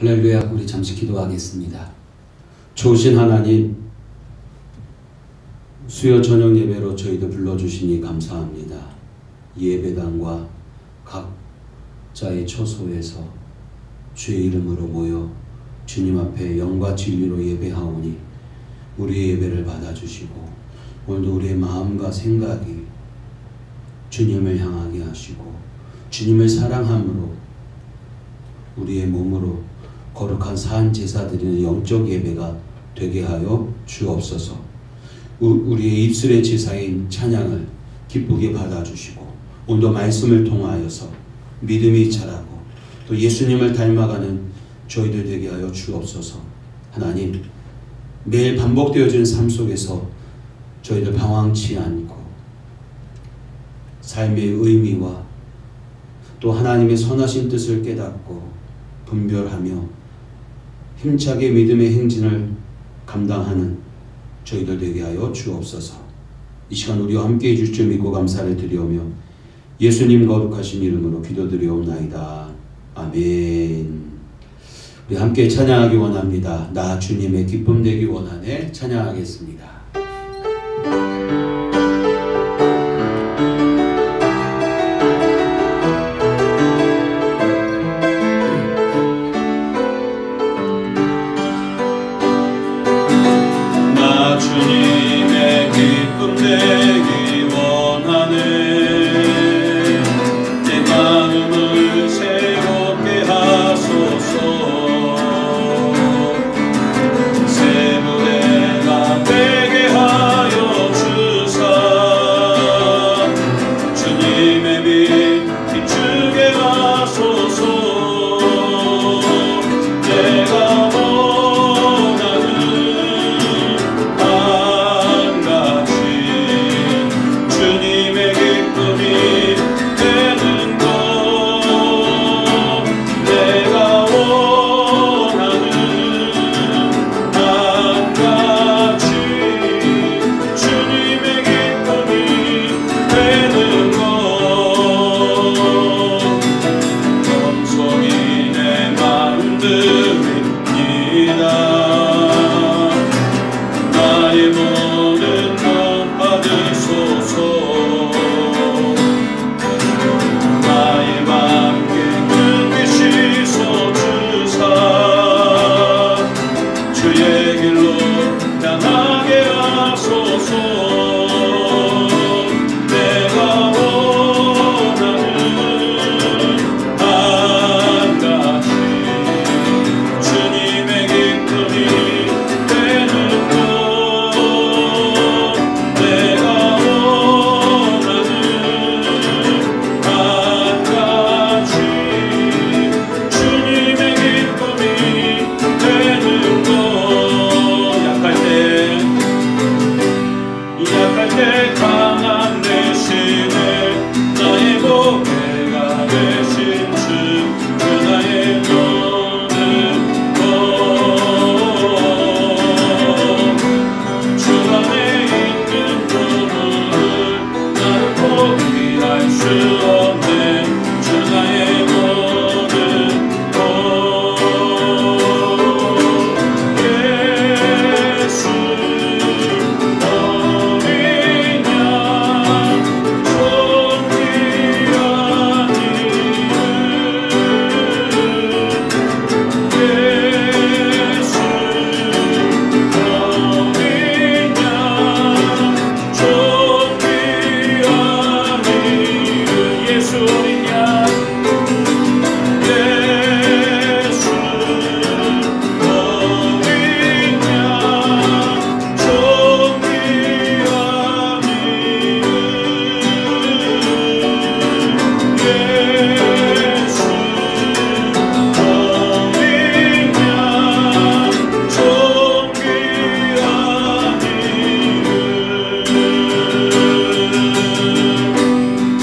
할렐루야. 우리 잠시 기도하겠습니다. 좋으신 하나님, 수요 저녁 예배로 저희도 불러주시니 감사합니다. 이 예배당과 각자의 처소에서 주의 이름으로 모여 주님 앞에 영과 진리로 예배하오니 우리의 예배를 받아주시고 오늘도 우리의 마음과 생각이 주님을 향하게 하시고 주님을 사랑함으로 우리의 몸으로 거룩한 산 제사 드리는 영적 예배가 되게 하여 주옵소서. 우리의 입술의 제사인 찬양을 기쁘게 받아주시고 오늘도 말씀을 통하여서 믿음이 자라고 또 예수님을 닮아가는 저희들 되게 하여 주옵소서. 하나님, 매일 반복되어지는 삶 속에서 저희들 방황치 않고 삶의 의미와 또 하나님의 선하신 뜻을 깨닫고 분별하며 힘차게 믿음의 행진을 감당하는 저희들 되게 하여 주옵소서. 이 시간 우리와 함께해 주실 줄 믿고 감사를 드리오며 예수님 거룩하신 이름으로 기도드리옵나이다. 아멘. 우리 함께 찬양하기 원합니다. 나 주님의 기쁨 되기 원하네. 찬양하겠습니다.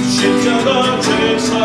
십자가 제사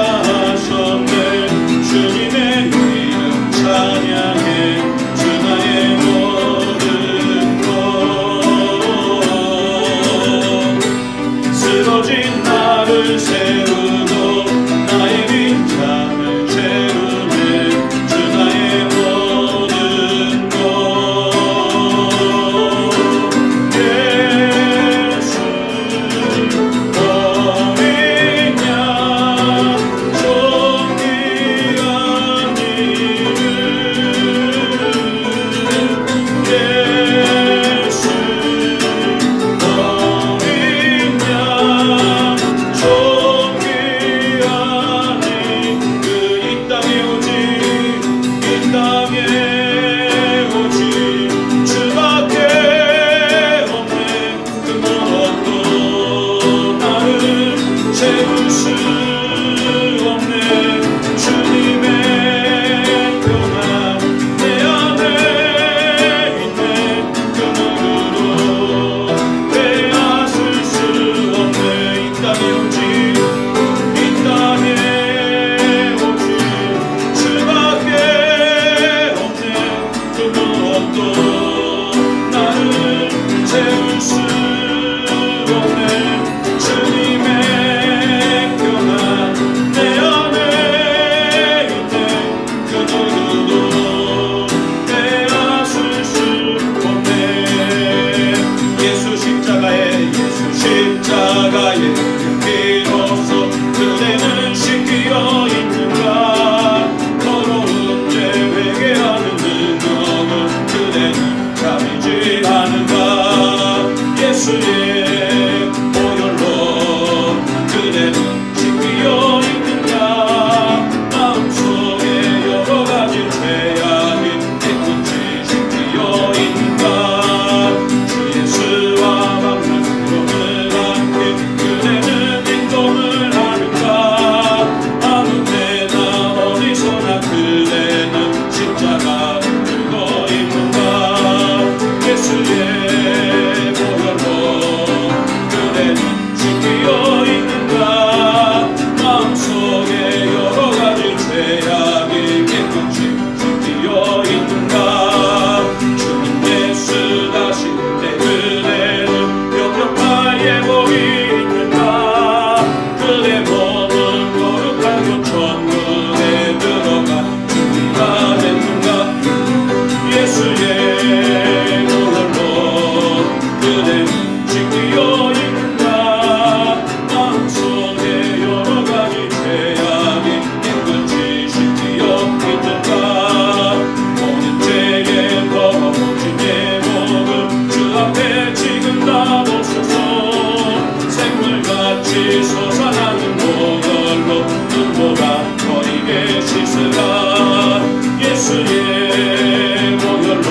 예수의 보혈로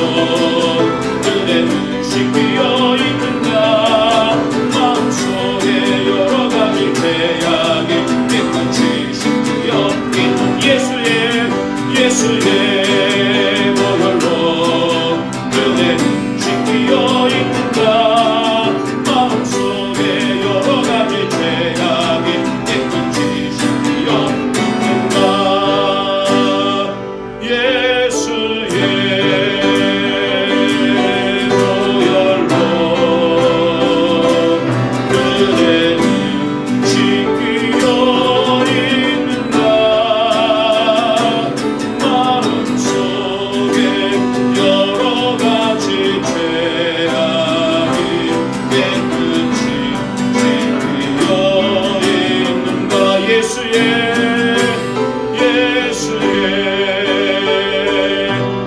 그대 눈씩 비어있는가 마음속에 여러가지 죄악에 깨끗이 씻겨 있는 예수의 보혈로 그대 눈씩 비어있는가 마음속에 여러가지 죄악에 깨끗이 씻겨 있는가 예수의 보혈로 그대는 지키어 있는가 마음속에 여러가지 죄악이 깨끗이 지키어 있는가 예수의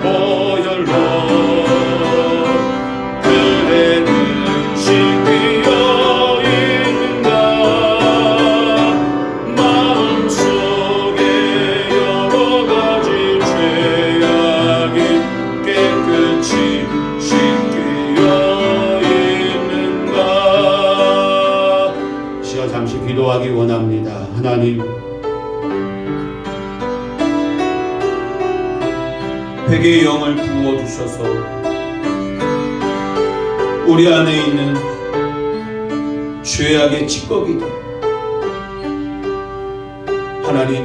보혈로 그대는 지키어 있는가 마음속에 여러가지 죄악이 깨끗이 씻기어 있는가. 시어 잠시 기도하기 원합니다. 하나님, 회개의 영을 부어주셔서 우리 안에 있는 죄악의 찌꺼기들 하나님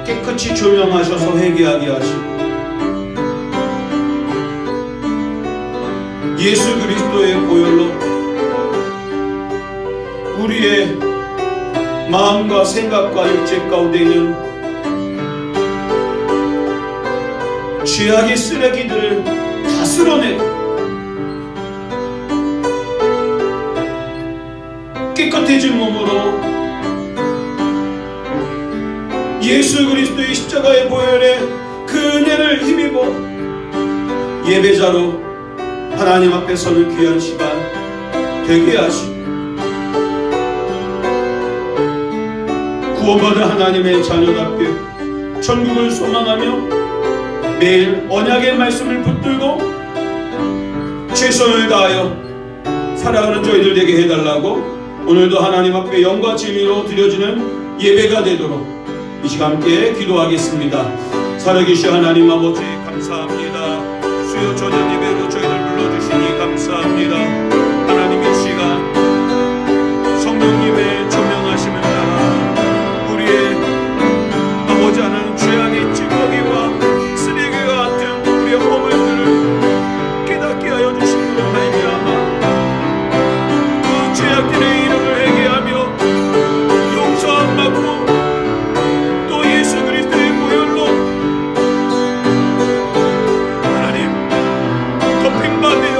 깨끗이 조명하셔서 회개하게 하시고 예수 그리스도의 보혈로 우리의 마음과 생각과 육체 가운데 있는 죄악의 쓰레기들을 다 쓸어내고 깨끗해진 몸으로 예수 그리스도의 십자가의 보혈에 그 은혜를 힘입어 예배자로 하나님 앞에 서는 귀한 시간 되게 하시고 구원받은 하나님의 자녀답게 천국을 소망하며 매일 언약의 말씀을 붙들고 최선을 다하여 살아가는 저희들 되게 해달라고 오늘도 하나님 앞에 영과 진리로 드려지는 예배가 되도록 이 시간 함께 기도하겠습니다. 살아계신 하나님 아버지 감사합니다. 수요 저녁 예배로 저희들 불러주시니 감사합니다. 하나님 이 시간 성령님의 조명하심을 따라 우리의 아버지 하나님 죄악의 찌꺼기와 쓰레기와 같은 우리의 허물들을 깨닫게 하여 주심으로 말미암아 그 죄악들의 이름을 회개하며 용서함 받고 또 예수 그리스도의 보혈로 하나님 덮임받으며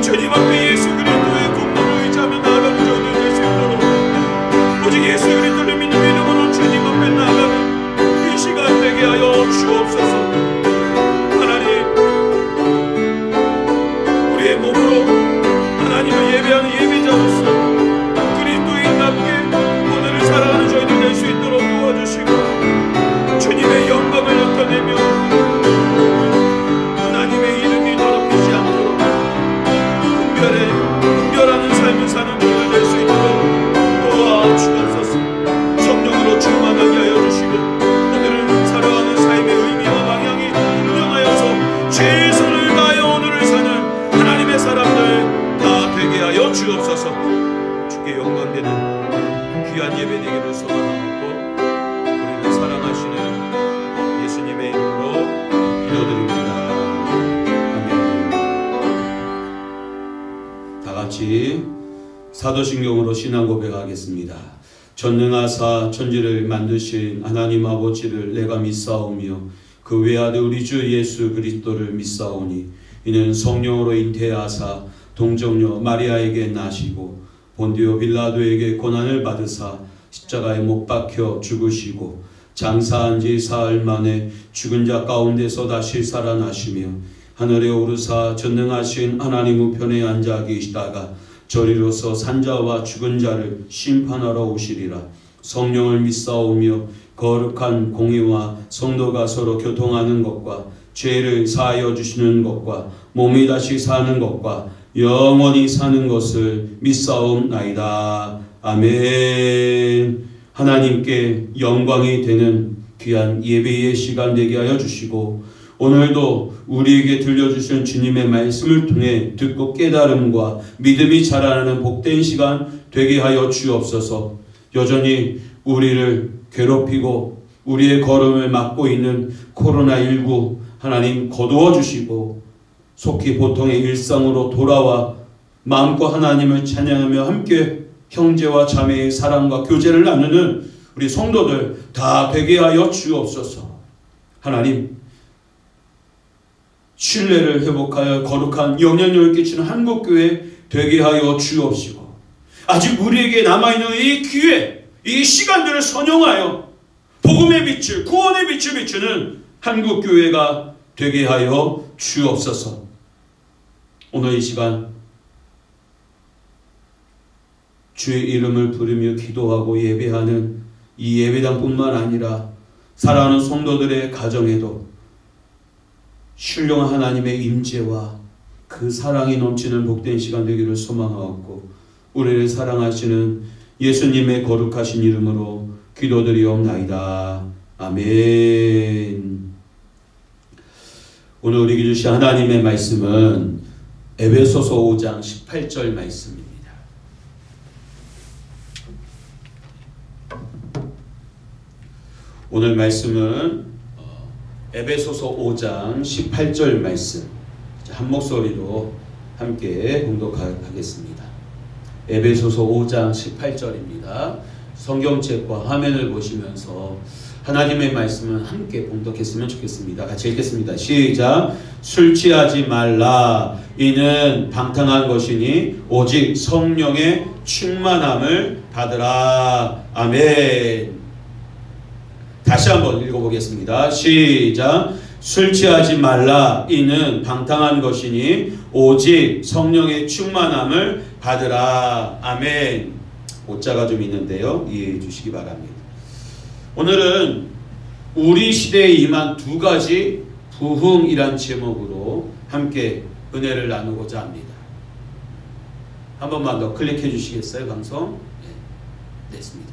주님 앞에 예수 그리스도의 공로를 의지하며 나아가는 저희들 될 수 있도록 오직 예수 그리스도를 믿는 이름으로 주님 앞에 나아가는 이 시간 되게 하여 주옵소서. 하나님 우리의 몸으로 하나님을 예배하는 예배자로서 그리스도인답게 오늘을 살아가는 저희들 될 수 있도록 도와주시고 주님의 영광을 나타내며 하나님의 이름이 더럽히지 않도록 분별하는 삶을 사는 저희들 될 수 있도록 도와주옵소서. 성령으로 충만하게 하여 주시고 오늘은 살아가는 삶의 의미와 방향이 분명하여서 최선을 다하여 오늘을 사는 하나님의 사람들 다 되게 하여 주옵소서. 주께 영광되는 귀한 예배 되기를 소망하고 우리를 사랑하시는 예수님의 이름으로 기도드립니다. 아멘. 다 같이 사도신경으로 신앙 고백하겠습니다. 전능하사 천지를 만드신 하나님 아버지를 내가 믿사오며 그 외아들 우리 주 예수 그리스도를 믿사오니 이는 성령으로 잉태하사 동정녀 마리아에게 나시고 본디오 빌라도에게 고난을 받으사 십자가에 못 박혀 죽으시고 장사한 지 사흘 만에 죽은 자 가운데서 다시 살아나시며 하늘에 오르사 전능하신 하나님 우편에 앉아 계시다가 저리로서 산자와 죽은 자를 심판하러 오시리라. 성령을 믿사오며 거룩한 공의와 성도가 서로 교통하는 것과 죄를 사하여 주시는 것과 몸이 다시 사는 것과 영원히 사는 것을 믿사옵나이다. 아멘. 하나님께 영광이 되는 귀한 예배의 시간 되게 하여 주시고, 오늘도 우리에게 들려주신 주님의 말씀을 통해 듣고 깨달음과 믿음이 자라나는 복된 시간 되게 하여 주옵소서. 여전히 우리를 괴롭히고 우리의 걸음을 막고 있는 코로나19 하나님 거두어 주시고, 속히 보통의 일상으로 돌아와 마음껏 하나님을 찬양하며 함께 형제와 자매의 사랑과 교제를 나누는 우리 성도들 다 되게 하여 주옵소서. 하나님, 신뢰를 회복하여 거룩한 영향력을 끼치는 한국교회 되게 하여 주옵시고, 아직 우리에게 남아있는 이 기회, 이 시간들을 선용하여 복음의 빛을, 구원의 빛을 비추는 한국교회가 되게 하여 주옵소서. 오늘 이 시간 주의 이름을 부르며 기도하고 예배하는 이 예배당뿐만 아니라 사랑하는 성도들의 가정에도 신령한 하나님의 임재와 그 사랑이 넘치는 복된 시간 되기를 소망하옵고, 우리를 사랑하시는 예수님의 거룩하신 이름으로 기도드리옵나이다. 아멘. 오늘 우리에게 주신 하나님의 말씀은 에베소서 5장 18절 말씀입니다. 오늘 말씀은 에베소서 5장 18절 말씀, 한 목소리로 함께 봉독하겠습니다. 에베소서 5장 18절입니다. 성경책과 화면을 보시면서 하나님의 말씀을 함께 봉독했으면 좋겠습니다. 같이 읽겠습니다. 시작. 술 취하지 말라. 이는 방탕한 것이니 오직 성령의 충만함을 받으라. 아멘. 다시 한번 읽어보겠습니다. 시작. 술 취하지 말라. 이는 방탕한 것이니 오직 성령의 충만함을 받으라. 아멘. 오자가 좀 있는데요, 이해해 주시기 바랍니다. 오늘은 우리 시대에 임한 두 가지 부흥이란 제목으로 함께 은혜를 나누고자 합니다. 한 번만 더 클릭해 주시겠어요, 방송? 네, 됐습니다.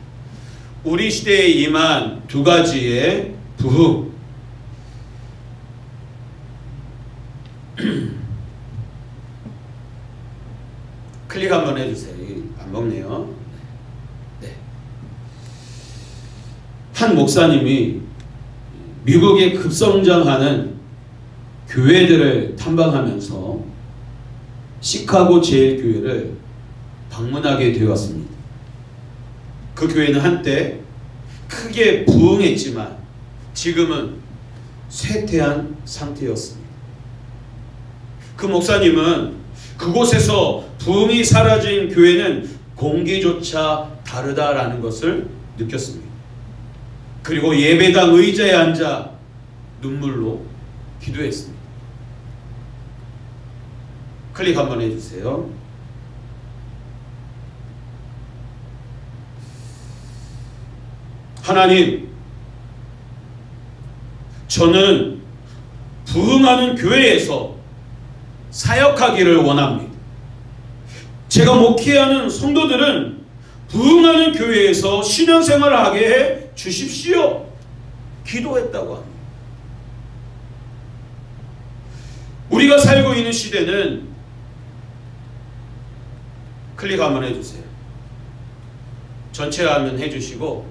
우리 시대에 임한 두 가지의 부흥. 클릭 한번 해주세요. 안 먹네요. 네. 한 목사님이 미국에 급성장하는 교회들을 탐방하면서 시카고 제일교회를 방문하게 되었습니다. 그 교회는 한때 크게 부흥했지만 지금은 쇠퇴한 상태였습니다. 그 목사님은 그곳에서 부흥이 사라진 교회는 공기조차 다르다라는 것을 느꼈습니다. 그리고 예배당 의자에 앉아 눈물로 기도했습니다. 클릭 한번 해주세요. 하나님, 저는 부흥하는 교회에서 사역하기를 원합니다. 제가 목회하는 성도들은 부흥하는 교회에서 신앙생활을 하게 해 주십시오. 기도했다고 합니다. 우리가 살고 있는 시대는, 클릭 한번 해주세요. 전체 화면 해주시고,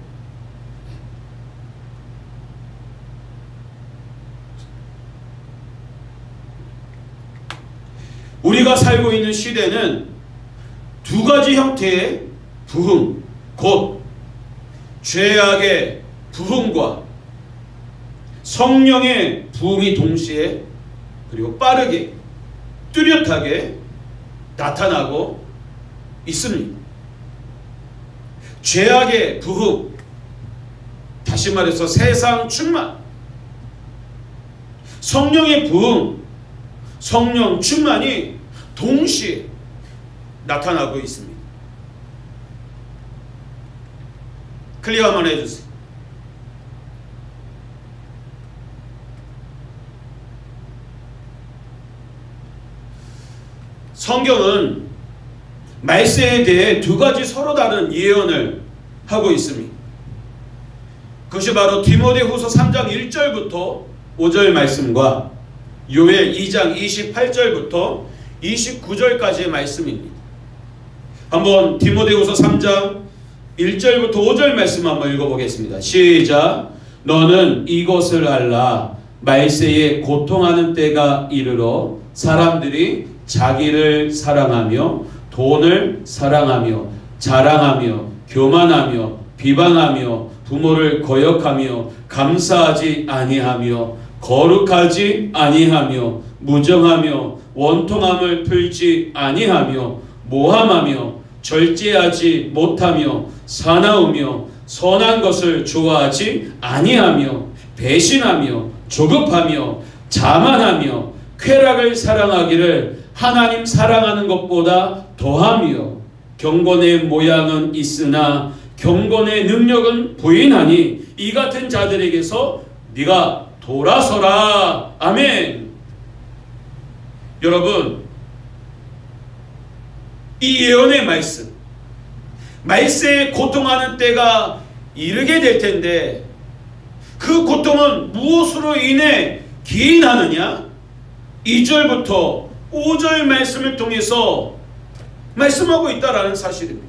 우리가 살고 있는 시대는 두 가지 형태의 부흥, 곧 죄악의 부흥과 성령의 부흥이 동시에 그리고 빠르게 뚜렷하게 나타나고 있습니다. 죄악의 부흥, 다시 말해서 세상 충만, 성령의 부흥, 성령 충만이 동시에 나타나고 있습니다. 클릭 한번 해주세요. 성경은 말세에 대해 두 가지 서로 다른 예언을 하고 있습니다. 그것이 바로 디모데후서 3장 1절부터 5절 말씀과 요엘 2장 28절부터 29절까지의 말씀입니다. 한번 디모데후서 3장 1절부터 5절 말씀 한번 읽어보겠습니다. 시작. 너는 이것을 알라. 말세에 고통하는 때가 이르러 사람들이 자기를 사랑하며 돈을 사랑하며 자랑하며 교만하며 비방하며 부모를 거역하며 감사하지 아니하며 거룩하지 아니하며 무정하며 원통함을 풀지 아니하며 모함하며 절제하지 못하며 사나우며 선한 것을 좋아하지 아니하며 배신하며 조급하며 자만하며 쾌락을 사랑하기를 하나님 사랑하는 것보다 더하며 경건의 모양은 있으나 경건의 능력은 부인하니 이 같은 자들에게서 네가 돌아서라. 아멘. 여러분, 이 예언의 말씀, 말세에 고통하는 때가 이르게 될 텐데 그 고통은 무엇으로 인해 기인하느냐? 2절부터 5절 말씀을 통해서 말씀하고 있다라는 사실입니다.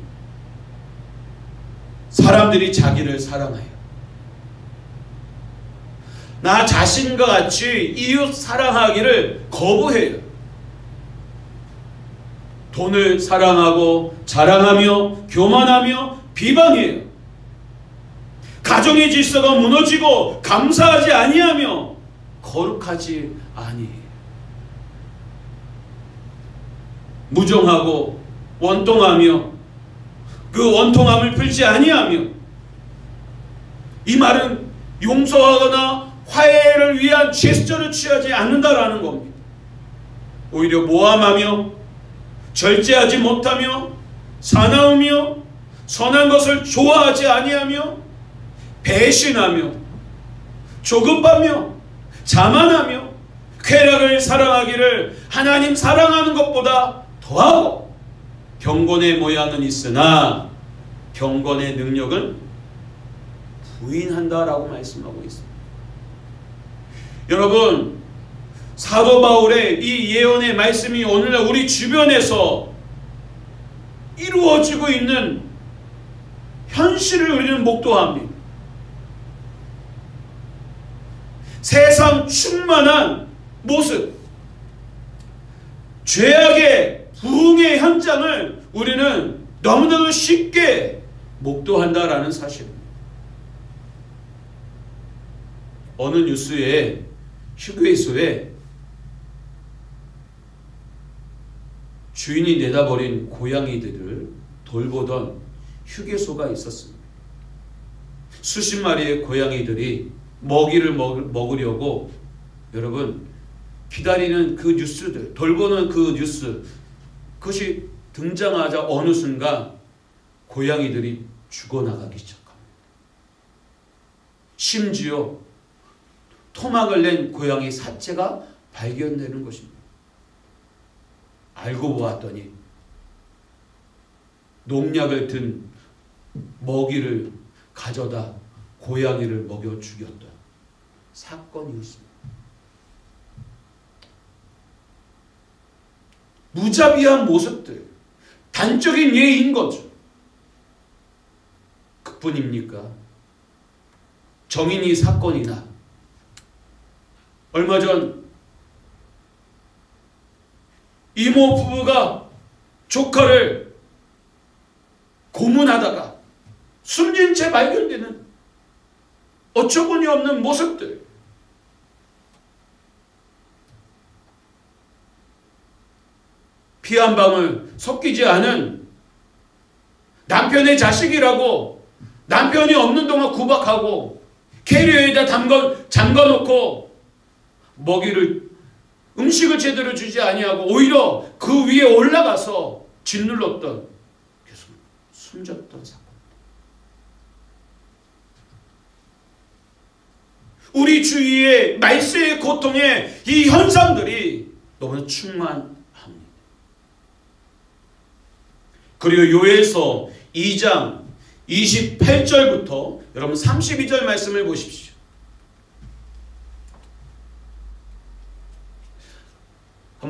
사람들이 자기를 사랑해요. 나 자신과 같이 이웃 사랑하기를 거부해요. 돈을 사랑하고 자랑하며 교만하며 비방해요. 가정의 질서가 무너지고 감사하지 아니하며 거룩하지 아니해요. 무정하고 원통하며 그 원통함을 풀지 아니하며, 이 말은 용서하거나 화해를 위한 제스처를 취하지 않는다라는 겁니다. 오히려 모함하며 절제하지 못하며 사나우며 선한 것을 좋아하지 아니하며 배신하며 조급하며 자만하며 쾌락을 사랑하기를 하나님 사랑하는 것보다 더하고 경건의 모양은 있으나 경건의 능력은 부인한다라고 말씀하고 있습니다. 여러분, 사도 바울의 이 예언의 말씀이 오늘날 우리 주변에서 이루어지고 있는 현실을 우리는 목도합니다. 세상 충만한 모습, 죄악의 부흥의 현장을 우리는 너무나도 쉽게 목도한다라는 사실입니다. 어느 뉴스에 휴게소에 주인이 내다버린 고양이들을 돌보던 휴게소가 있었습니다. 수십 마리의 고양이들이 먹이를 먹으려고 여러분 기다리는 그 뉴스들, 돌보는 그 뉴스, 그것이 등장하자 어느 순간 고양이들이 죽어나가기 시작합니다. 심지어 토막을 낸 고양이 사체가 발견되는 것입니다. 알고 보았더니 농약을 든 먹이를 가져다 고양이를 먹여 죽였던 사건이었습니다. 무자비한 모습들, 단적인 예인 거죠. 그뿐입니까? 정인이 사건이나 얼마 전 이모 부부가 조카를 고문하다가 숨진 채 발견되는 어처구니 없는 모습들, 피 한 방울 섞이지 않은 남편의 자식이라고 남편이 없는 동안 구박하고 캐리어에다 잠가놓고 먹이를 음식을 제대로 주지 아니하고 오히려 그 위에 올라가서 짓눌렀던, 계속 숨졌던 사건. 우리 주위의 말세의 고통의 이 현상들이 너무나 충만합니다. 그리고 요엘서 2장 28절부터 여러분 32절 말씀을 보십시오.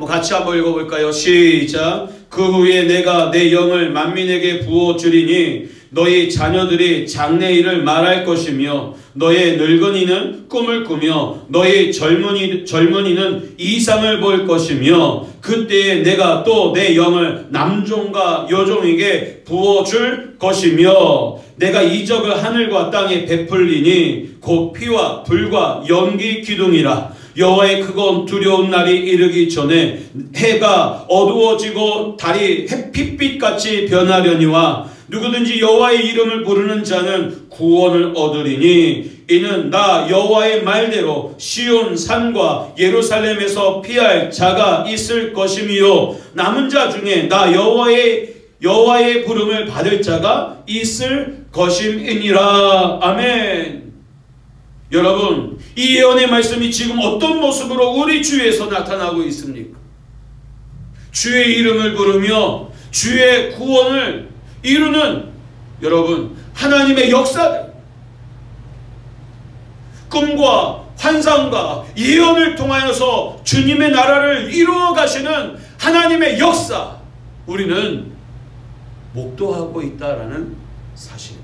같이 한번 읽어볼까요? 시작. 그 후에 내가 내 영을 만민에게 부어주리니 너희 자녀들이 장래일을 말할 것이며 너의 늙은이는 꿈을 꾸며 너희 젊은이는 이상을 볼 것이며 그때에 내가 또 내 영을 남종과 여종에게 부어줄 것이며 내가 이적을 하늘과 땅에 베풀리니 곧 피와 불과 연기 기둥이라. 여호와의 크고 두려운 날이 이르기 전에 해가 어두워지고 달이 햇빛빛같이 변하려니와 누구든지 여호와의 이름을 부르는 자는 구원을 얻으리니 이는 나 여호와의 말대로 시온 산과 예루살렘에서 피할 자가 있을 것이며 남은 자 중에 나 여호와의 부름을 받을 자가 있을 것임이니라. 아멘. 여러분, 이 예언의 말씀이 지금 어떤 모습으로 우리 주위에서 나타나고 있습니까? 주의 이름을 부르며 주의 구원을 이루는 여러분 하나님의 역사들, 꿈과 환상과 예언을 통하여서 주님의 나라를 이루어 가시는 하나님의 역사, 우리는 목도하고 있다라는 사실입니다.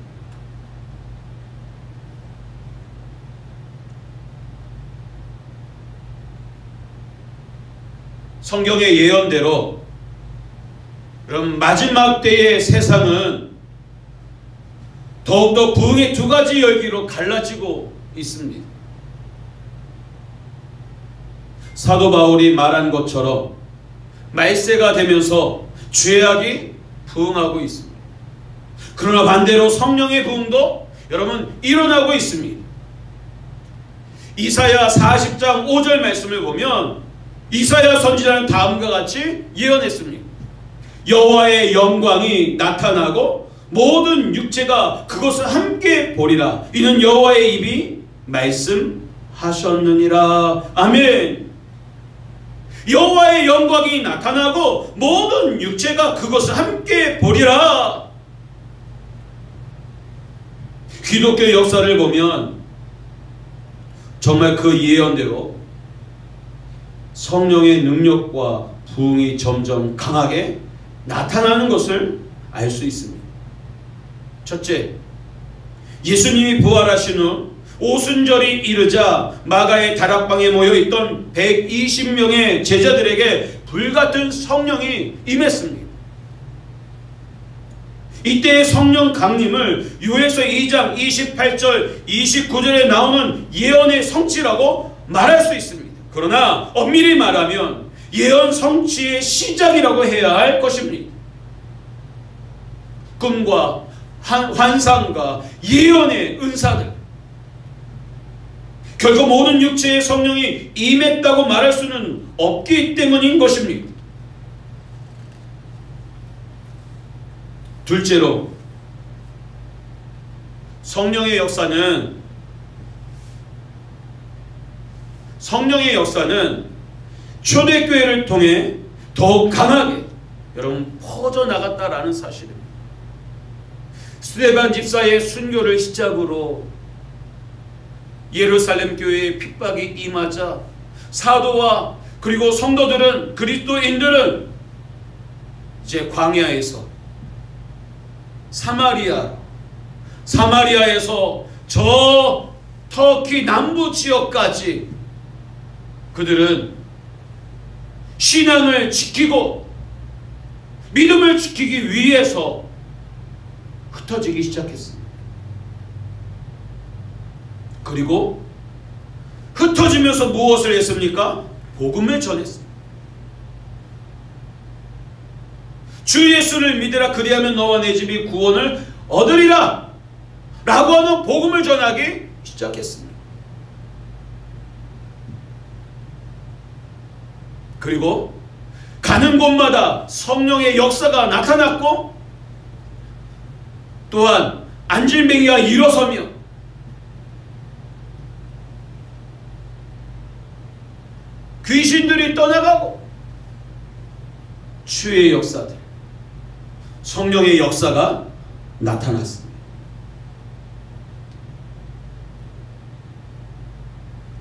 성경의 예언대로 그럼 마지막 때의 세상은 더욱더 부흥의 두 가지 열기로 갈라지고 있습니다. 사도 바울이 말한 것처럼 말세가 되면서 죄악이 부흥하고 있습니다. 그러나 반대로 성령의 부흥도 여러분 일어나고 있습니다. 이사야 40장 5절 말씀을 보면 이사야 선지자는 다음과 같이 예언했습니다. 여호와의 영광이 나타나고 모든 육체가 그것을 함께 보리라. 이는 여호와의 입이 말씀하셨느니라. 아멘. 여호와의 영광이 나타나고 모든 육체가 그것을 함께 보리라. 기독교 역사를 보면 정말 그 예언대로 성령의 능력과 부흥이 점점 강하게 나타나는 것을 알 수 있습니다. 첫째, 예수님이 부활하신 후 오순절이 이르자 마가의 다락방에 모여있던 120명의 제자들에게 불같은 성령이 임했습니다. 이때의 성령 강림을 요엘서 2장 28절 29절에 나오는 예언의 성취라고 말할 수 있습니다. 그러나 엄밀히 말하면 예언 성취의 시작이라고 해야 할 것입니다. 꿈과 환상과 예언의 은사들, 결국 모든 육체의 성령이 임했다고 말할 수는 없기 때문인 것입니다. 둘째로, 성령의 역사는 초대교회를 통해 더욱 강하게 여러분 퍼져나갔다라는 사실입니다. 스데반 집사의 순교를 시작으로 예루살렘 교회에 핍박이 임하자 사도와 그리고 성도들은, 그리스도인들은 이제 광야에서 사마리아에서 저 터키 남부 지역까지 그들은 신앙을 지키고 믿음을 지키기 위해서 흩어지기 시작했습니다. 그리고 흩어지면서 무엇을 했습니까? 복음을 전했습니다. 주 예수를 믿으라, 그리하면 너와 내 집이 구원을 얻으리라 라고 하는 복음을 전하기 시작했습니다. 그리고 가는 곳마다 성령의 역사가 나타났고, 또한 안질뱅이가 일어서며 귀신들이 떠나가고 치유의 역사들, 성령의 역사가 나타났습니다.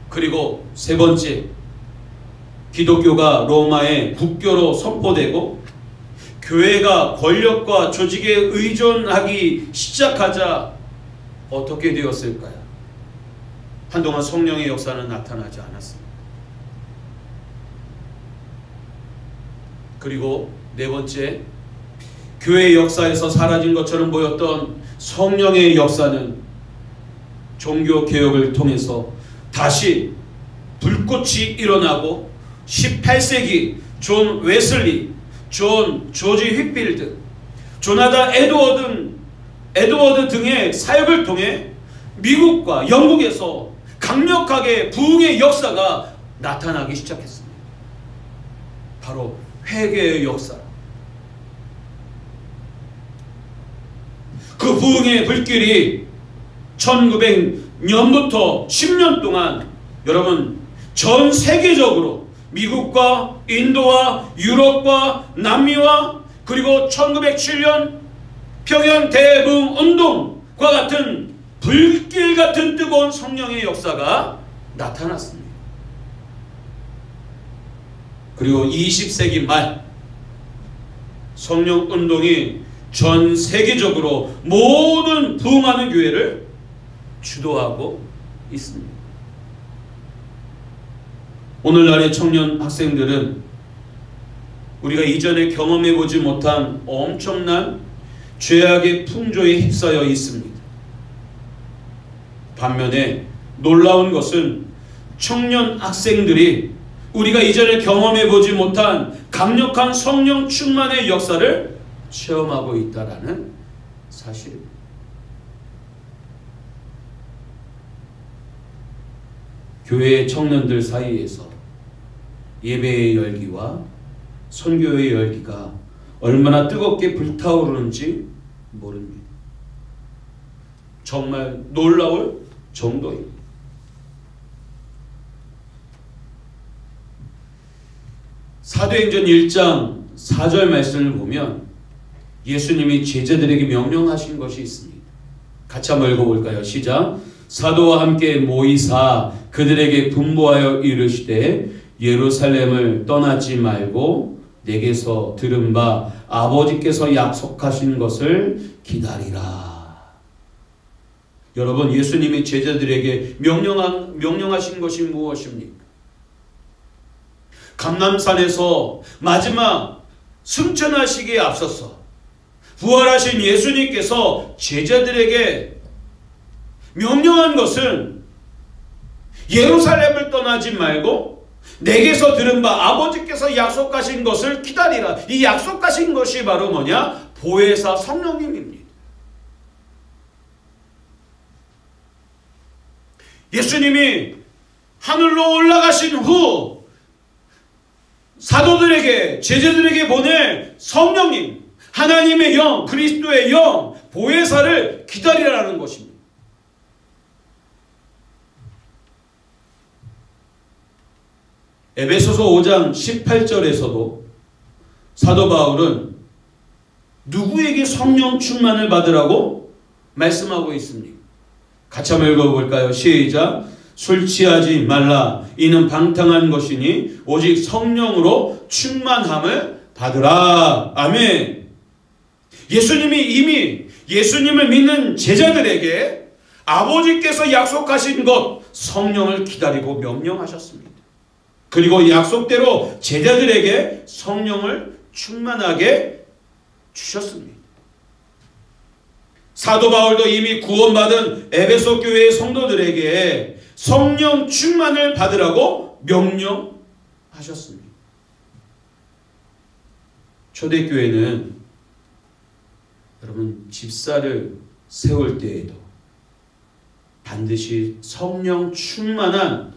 그리고 세 번째, 기독교가 로마의 국교로 선포되고 교회가 권력과 조직에 의존하기 시작하자 어떻게 되었을까요? 한동안 성령의 역사는 나타나지 않았습니다. 그리고 네 번째, 교회 역사에서 사라진 것처럼 보였던 성령의 역사는 종교 개혁을 통해서 다시 불꽃이 일어나고 18세기 존 웨슬리, 존 조지 휘필드, 조나단 에드워드 등의 사역을 통해 미국과 영국에서 강력하게 부흥의 역사가 나타나기 시작했습니다. 바로 회개의 역사. 그 부흥의 불길이 1900년부터 10년 동안 여러분 전 세계적으로 미국과 인도와 유럽과 남미와 그리고 1907년 평양 대부흥 운동과 같은 불길 같은 뜨거운 성령의 역사가 나타났습니다. 그리고 20세기 말 성령 운동이 전 세계적으로 모든 부흥하는 교회를 주도하고 있습니다. 오늘날의 청년 학생들은 우리가 이전에 경험해보지 못한 엄청난 죄악의 풍조에 휩싸여 있습니다. 반면에 놀라운 것은 청년 학생들이 우리가 이전에 경험해보지 못한 강력한 성령 충만의 역사를 체험하고 있다는 사실입니다. 교회의 청년들 사이에서 예배의 열기와 선교의 열기가 얼마나 뜨겁게 불타오르는지 모릅니다. 정말 놀라울 정도입니다. 사도행전 1장 4절 말씀을 보면 예수님이 제자들에게 명령하신 것이 있습니다. 같이 한번 읽어볼까요? 시작. 사도와 함께 모이사 그들에게 분부하여 이르시되 예루살렘을 떠나지 말고 내게서 들은 바 아버지께서 약속하신 것을 기다리라. 여러분, 예수님이 제자들에게 명령하신 것이 무엇입니까? 감람산에서 마지막 승천하시기에 앞서서 부활하신 예수님께서 제자들에게 명령한 것은 예루살렘을 떠나지 말고 내게서 들은 바 아버지께서 약속하신 것을 기다리라. 이 약속하신 것이 바로 뭐냐? 보혜사 성령님입니다. 예수님이 하늘로 올라가신 후 사도들에게 제자들에게 보낼 성령님, 하나님의 영, 그리스도의 영, 보혜사를 기다리라는 것입니다. 에베소서 5장 18절에서도 사도 바울은 누구에게 성령 충만을 받으라고 말씀하고 있습니다. 같이 한번 읽어볼까요? 시작. 술 취하지 말라. 이는 방탕한 것이니 오직 성령으로 충만함을 받으라. 아멘. 예수님이 이미 예수님을 믿는 제자들에게 아버지께서 약속하신 것 성령을 기다리고 명령하셨습니다. 그리고 약속대로 제자들에게 성령을 충만하게 주셨습니다. 사도 바울도 이미 구원받은 에베소 교회의 성도들에게 성령 충만을 받으라고 명령하셨습니다. 초대교회는 여러분 집사를 세울 때에도 반드시 성령 충만한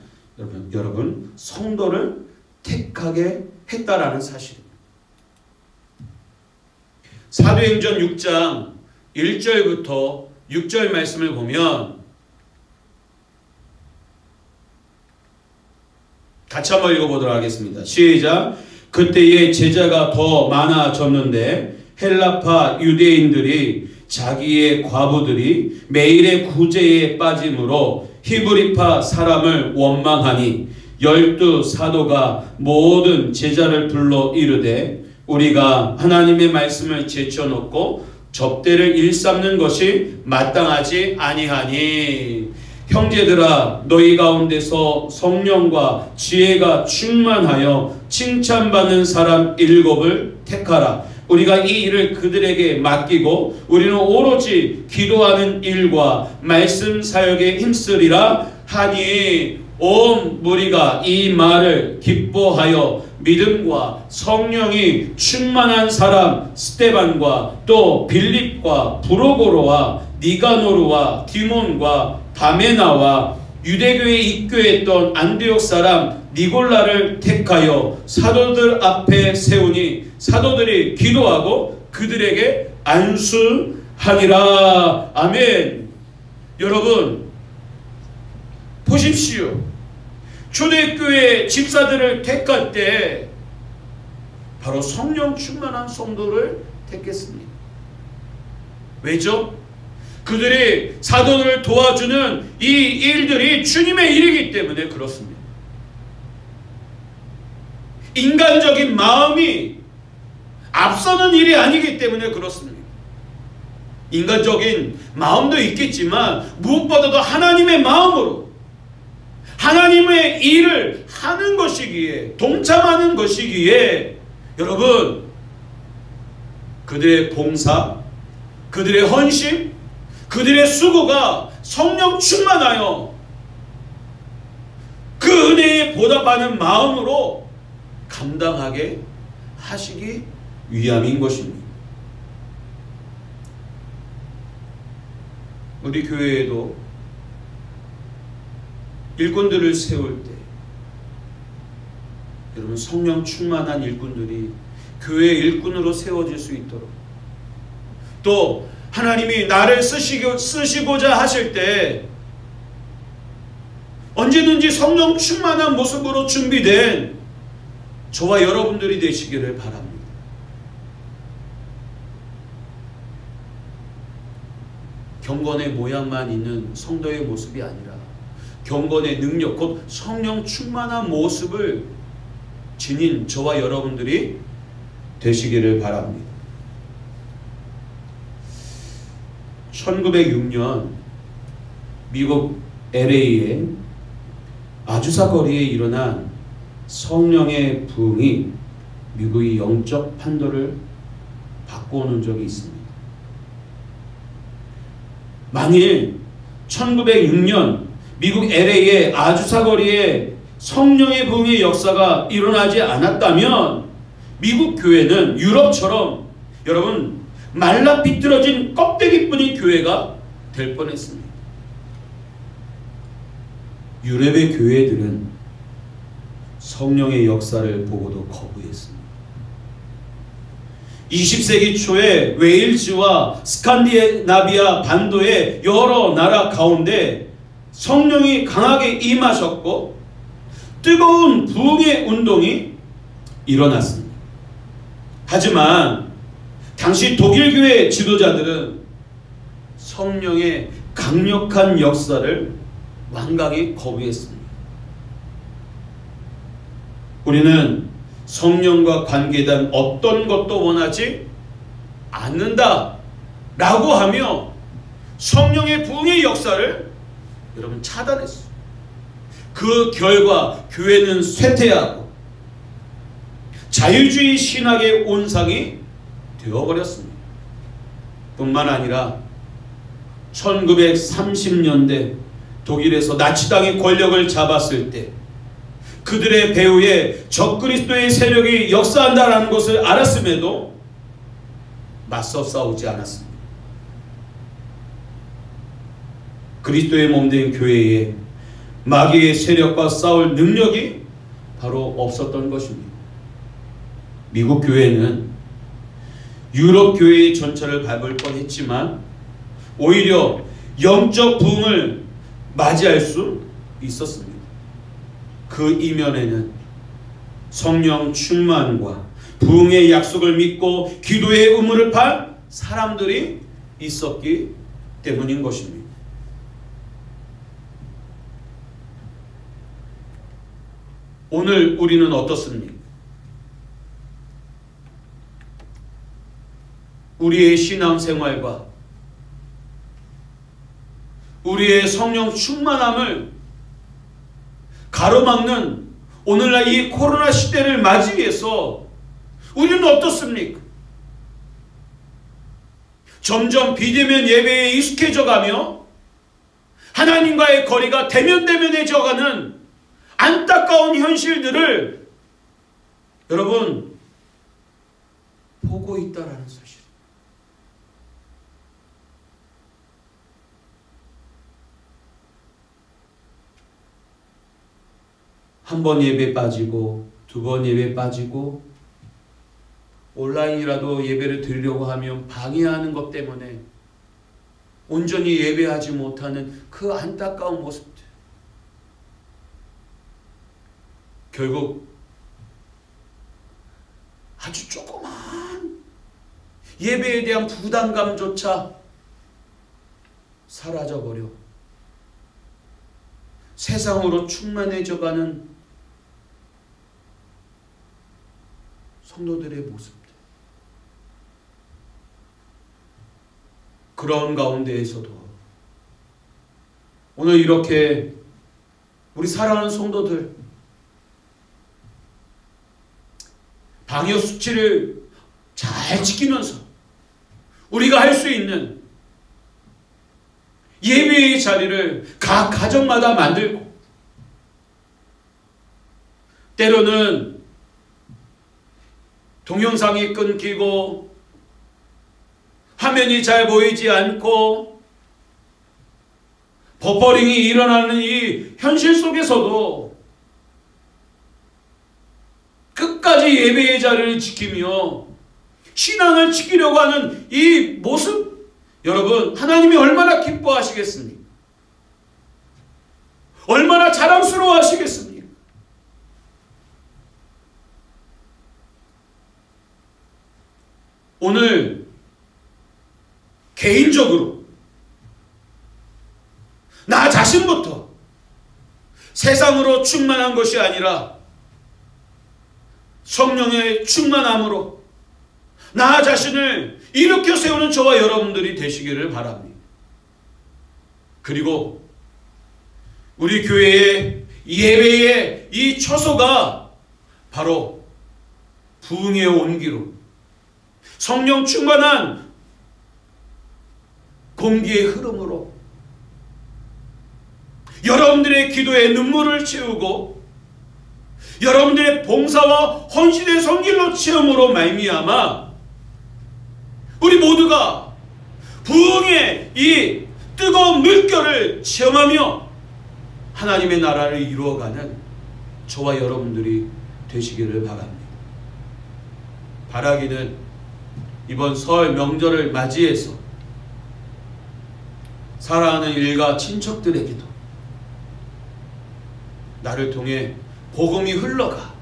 여러분 성도를 택하게 했다라는 사실입니다. 사도행전 6장 1절부터 6절 말씀을 보면 같이 한번 읽어보도록 하겠습니다. 시작. 그때의 제자가 더 많아졌는데 헬라파 유대인들이 자기의 과부들이 매일의 구제에 빠짐으로 히브리파 사람을 원망하니 12 사도가 모든 제자를 불러 이르되 우리가 하나님의 말씀을 제쳐놓고 접대를 일삼는 것이 마땅하지 아니하니 형제들아 너희 가운데서 성령과 지혜가 충만하여 칭찬받는 사람 7을 택하라. 우리가 이 일을 그들에게 맡기고 우리는 오로지 기도하는 일과 말씀 사역에 힘쓰리라 하니 온 무리가 이 말을 기뻐하여 믿음과 성령이 충만한 사람 스데반과 또 빌립과 브로고로와 니가노르와 디몬과 바메나와 유대교에 입교했던 안디옥 사람 니골라를 택하여 사도들 앞에 세우니 사도들이 기도하고 그들에게 안수하니라. 아멘. 여러분 보십시오. 초대교회 집사들을 택할 때 바로 성령 충만한 성도를 택했습니다. 왜죠? 그들이 사도들을 도와주는 이 일들이 주님의 일이기 때문에 그렇습니다. 인간적인 마음이 앞서는 일이 아니기 때문에 그렇습니다. 인간적인 마음도 있겠지만 무엇보다도 하나님의 마음으로 하나님의 일을 하는 것이기에 동참하는 것이기에 여러분 그들의 봉사, 그들의 헌신, 그들의 수고가 성령 충만하여 그 은혜에 보답하는 마음으로 감당하게 하시기 위함인 것입니다. 우리 교회에도 일꾼들을 세울 때 여러분 성령 충만한 일꾼들이 교회의 일꾼으로 세워질 수 있도록 또 하나님이 나를 쓰시고자 하실 때 언제든지 성령 충만한 모습으로 준비된 저와 여러분들이 되시기를 바랍니다. 경건의 모양만 있는 성도의 모습이 아니라 경건의 능력 곧 성령 충만한 모습을 지닌 저와 여러분들이 되시기를 바랍니다. 1906년 미국 LA의 아주사 거리에 일어난 성령의 부흥이 미국의 영적 판도를 바꿔놓은 적이 있습니다. 만일 1906년 미국 LA의 아주사 거리에 성령의 부흥의 역사가 일어나지 않았다면 미국 교회는 유럽처럼 여러분 말라 비틀어진 껍데기뿐인 교회가 될 뻔했습니다. 유럽의 교회들은 성령의 역사를 보고도 거부했습니다. 20세기 초에 웨일즈와 스칸디나비아 반도의 여러 나라 가운데 성령이 강하게 임하셨고 뜨거운 부흥의 운동이 일어났습니다. 하지만 당시 독일 교회 지도자들은 성령의 강력한 역사를 완강히 거부했습니다. 우리는 성령과 관계된 어떤 것도 원하지 않는다 라고 하며 성령의 부흥의 역사를 여러분 차단했어요. 그 결과 교회는 쇠퇴하고 자유주의 신학의 온상이 되어버렸습니다. 뿐만 아니라 1930년대 독일에서 나치당이 권력을 잡았을 때 그들의 배후에 적그리스도의 세력이 역사한다라는 것을 알았음에도 맞서 싸우지 않았습니다. 그리스도의 몸된 교회에 마귀의 세력과 싸울 능력이 바로 없었던 것입니다. 미국 교회는 유럽 교회의 전철을 밟을 뻔했지만 오히려 영적 부흥을 맞이할 수 있었습니다. 그 이면에는 성령 충만과 부흥의 약속을 믿고 기도의 의무를 판 사람들이 있었기 때문인 것입니다. 오늘 우리는 어떻습니까? 우리의 신앙생활과 우리의 성령 충만함을 가로막는 오늘날 이 코로나 시대를 맞이해서 우리는 어떻습니까? 점점 비대면 예배에 익숙해져 가며 하나님과의 거리가 대면대면해져가는 안타까운 현실들을 여러분 보고 있다라는 사실. 한 번 예배 빠지고 두 번 예배 빠지고 온라인이라도 예배를 드리려고 하면 방해하는 것 때문에 온전히 예배하지 못하는 그 안타까운 모습들. 결국 아주 조그만 예배에 대한 부담감조차 사라져버려 세상으로 충만해져가는 성도들의 모습들. 그런 가운데에서도 오늘 이렇게 우리 사랑하는 성도들 방역 수칙을 잘 지키면서 우리가 할 수 있는 예배의 자리를 각 가정마다 만들고 때로는 동영상이 끊기고 화면이 잘 보이지 않고 버퍼링이 일어나는 이 현실 속에서도 끝까지 예배의 자리를 지키며 신앙을 지키려고 하는 이 모습, 여러분 하나님이 얼마나 기뻐하시겠습니까? 얼마나 자랑스러워 하시겠습니까? 오늘 개인적으로 나 자신부터 세상으로 충만한 것이 아니라 성령의 충만함으로 나 자신을 일으켜 세우는 저와 여러분들이 되시기를 바랍니다. 그리고 우리 교회의 예배의 이 처소가 바로 부흥의 온기로 성령 충만한 공기의 흐름으로 여러분들의 기도에 눈물을 채우고 여러분들의 봉사와 헌신의 성길로 체험으로 말미암아 우리 모두가 부흥의 이 뜨거운 물결을 체험하며 하나님의 나라를 이루어가는 저와 여러분들이 되시기를 바랍니다. 바라기는 이번 설 명절을 맞이해서 사랑하는 일가 친척들에게도 나를 통해 복음이 흘러가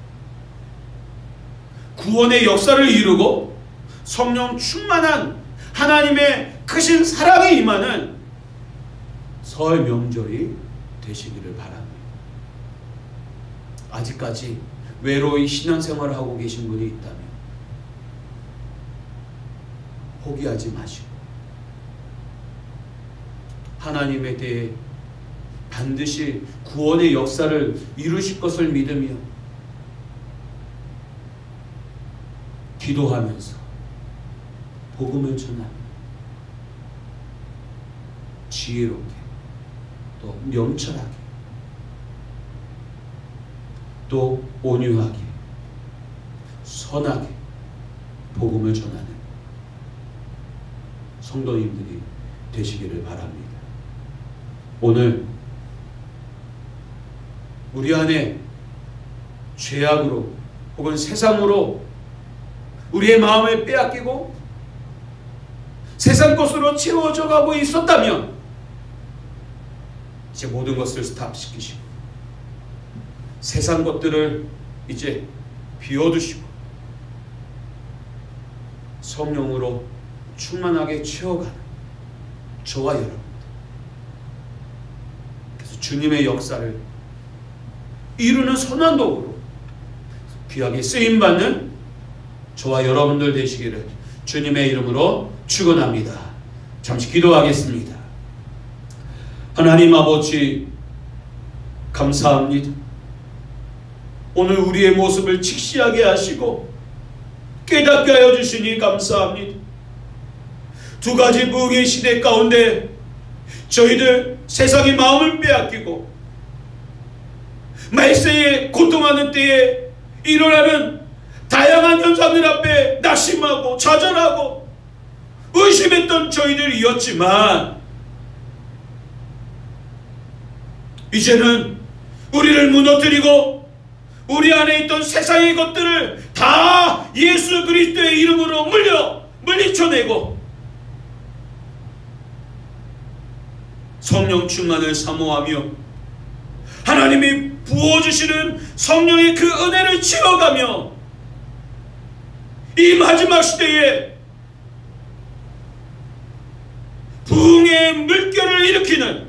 구원의 역사를 이루고 성령 충만한 하나님의 크신 사랑이 임하는 설 명절이 되시기를 바랍니다. 아직까지 외로이 신앙생활을 하고 계신 분이 있다면 포기하지 마시고 하나님에 대해 반드시 구원의 역사를 이루실 것을 믿으며 기도하면서 복음을 전하며 지혜롭게 또 명철하게 또 온유하게 선하게 복음을 전하는 성도님들이 되시기를 바랍니다. 오늘 우리 안에 죄악으로 혹은 세상으로 우리의 마음을 빼앗기고 세상 것으로 채워져 가고 있었다면 이제 모든 것을 스탑시키시고 세상 것들을 이제 비워두시고 성령으로 충만하게 채워가는 저와 여러분, 그래서 주님의 역사를 이루는 선한 도구로 귀하게 쓰임받는 저와 여러분들 되시기를 주님의 이름으로 축원합니다. 잠시 기도하겠습니다. 하나님 아버지, 감사합니다. 오늘 우리의 모습을 직시하게 하시고 깨닫게 하여 주시니 감사합니다. 두 가지 부흥의 시대 가운데 저희들 세상의 마음을 빼앗기고 말세에 고통하는 때에 일어나는 다양한 현상들 앞에 낙심하고 좌절하고 의심했던 저희들이었지만, 이제는 우리를 무너뜨리고 우리 안에 있던 세상의 것들을 다 예수 그리스도의 이름으로 물리쳐내고 성령 충만을 사모하며 하나님이 부어주시는 성령의 그 은혜를 채워가며 이 마지막 시대에 부흥의 물결을 일으키는,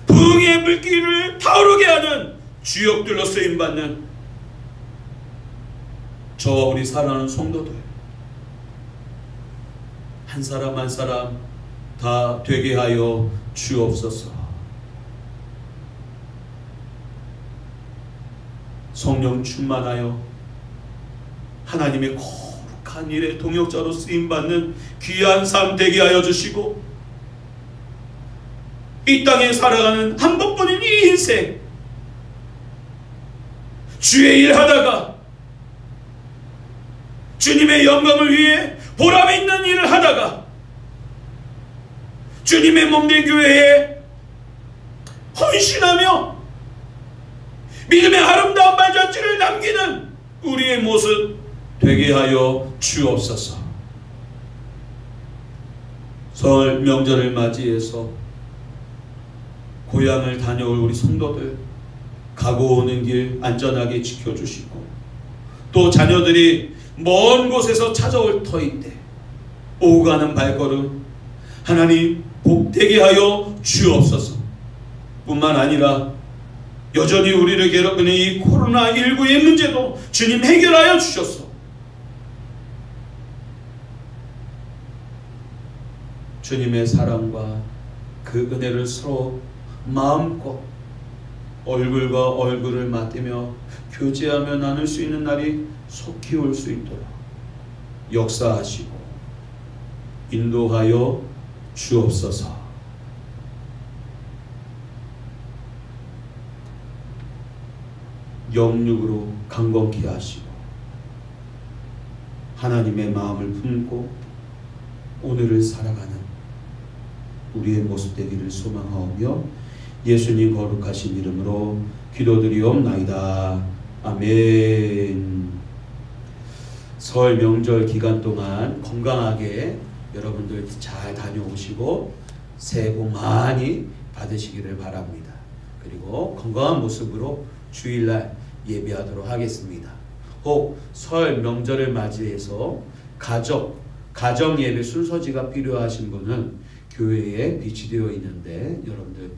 부흥의 물길을 타오르게 하는 주역들로 쓰임받는 저와 우리 사랑하는 성도들 한 사람 한 사람 다 되게 하여 주옵소서. 성령 충만하여 하나님의 거룩한 일의 동역자로 쓰임받는 귀한 삶 되게 하여 주시고, 이 땅에 살아가는 한 번뿐인 이 인생 주의 일 하다가 주님의 영광을 위해 보람 있는 일을 하다가 주님의 몸된 교회에 헌신하며 믿음의 아름다운 발자취를 남기는 우리의 모습 되게 하여 주옵소서. 설 명절을 맞이해서 고향을 다녀올 우리 성도들 가고 오는 길 안전하게 지켜주시고, 또 자녀들이 먼 곳에서 찾아올 터인데 오고 가는 발걸음 하나님 복되게 하여 주옵소서. 뿐만 아니라 여전히 우리를 괴롭히는 이 코로나19의 문제도 주님 해결하여 주셨소. 주님의 사랑과 그 은혜를 서로 마음껏 얼굴과 얼굴을 맞대며 교제하며 나눌 수 있는 날이 속히 올 수 있도록 역사하시고 인도하여 주옵소서. 영육으로 강건케 하시고 하나님의 마음을 품고 오늘을 살아가는 우리의 모습 되기를 소망하오며 예수님 거룩하신 이름으로 기도드리옵나이다. 아멘. 설 명절 기간 동안 건강하게 여러분들 잘 다녀오시고 새해 복 많이 받으시기를 바랍니다. 그리고 건강한 모습으로 주일날 예배하도록 하겠습니다. 혹 설 명절을 맞이해서 가정 예배 순서지가 필요하신 분은 교회에 비치되어 있는데 여러분들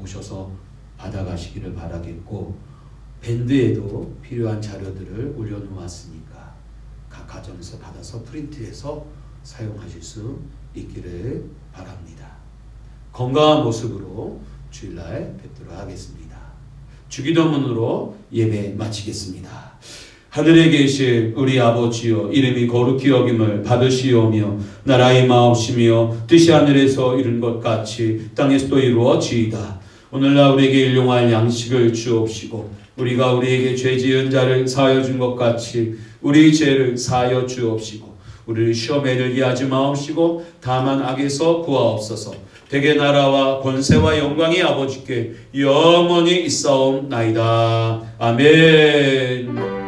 오셔서 받아가시기를 바라겠고, 밴드에도 필요한 자료들을 올려놓았으니까 각 가정에서 받아서 프린트해서 사용하실 수 있기를 바랍니다. 건강한 모습으로 주일날 뵙도록 하겠습니다. 주기도문으로 예배 마치겠습니다. 하늘에 계신 우리 아버지여, 이름이 거룩히 여김을 받으시오며 나라의 마옵시며 뜻이 하늘에서 이룬 것 같이 땅에서도 이루어지이다. 오늘날 우리에게 일용할 양식을 주옵시고 우리가 우리에게 죄 지은 자를 사하여 준 것 같이 우리 죄를 사하여 주옵시고 우리를 시험에 들게 하지 마옵시고 다만 악에서 구하옵소서. 대개 나라와 권세와 영광이 아버지께 영원히 있사옵나이다. 아멘.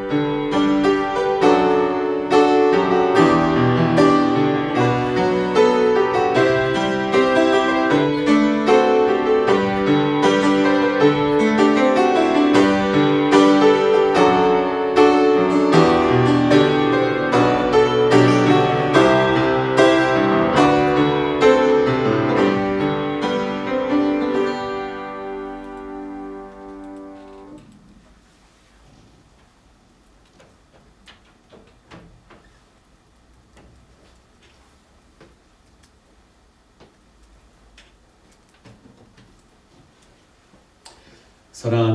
사랑합니다.